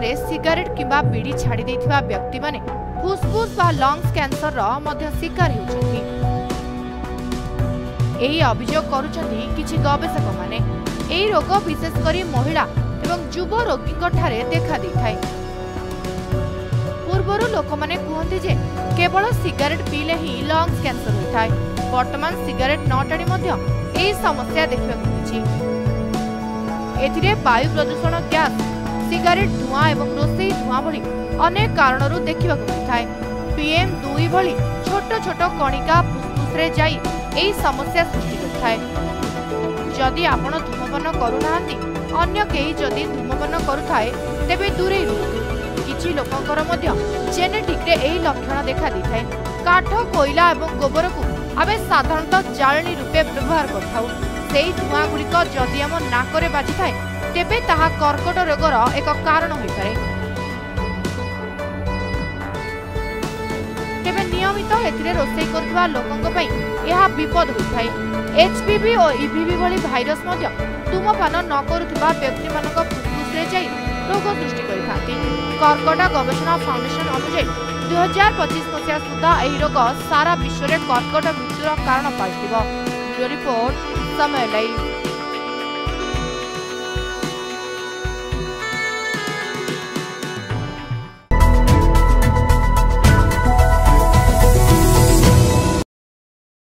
ପରେ सिगारेट किंबा बीड़ी छाड़ी देथिबा व्यक्ति माने फुसफुस बा लंग्स कैंसर रो मध्य शिकार हेउछथि। एही अभियोग करूछथि किछि गवेषक माने। एही रोग विशेष करी महिला एवं युव रोगी ठारे देखा देथाय। पूर्वरु लोक माने कहते जे केवल सिगारेट पीले ही लंग्स कैंसर होता है। वर्तमान सिगारेट न टाणी मध्य एही समस्या देखा मिलुछि। एथिरे वायु प्रदूषण, गैस, सिगारेट धुआं एवं रोषेई धुआं भली अनेक कारणरू देखा मिलता है। PM2 भली छोट छोट कणिका फुसफुस रे जाई एही समस्या सृष्टि करता है। जदि आपण धूमपान करूनाहांती, अन्य केही जदि धूमपान करुथाए तेबे दूरे रुहतु। किछि लोकंकर मध्य जेनेटिक रे एही लक्षण देखा दिथाय। काठ, कोयला एवं गोबर को आबे साधारणतः जाळनी रूपे व्यवहार करथाउ। सेही धुआं गुड़िक जदि आम नाकरे बाजी थाए तेबे ताहा कर्कट रोगर एक कारण होई पारे। तेबे नियमित एथिरे रोषेई करथुवा लोकंक पई एहा विपद होइथाय। HPV और EBV भली भाइरस मध्य धूमपान न करुथुवा व्यक्ति मानक फुसफुस रे जाई रोग सृष्टि करिथांती। कर्कट गवेषणा फाउंडेशन अनुसार 2025 मसीहा सुधा एही रोग सारा विश्व में कर्कट मृत्युर कारण पाइथिबो। ब्यूरो रिपोर्ट, समय लाइव।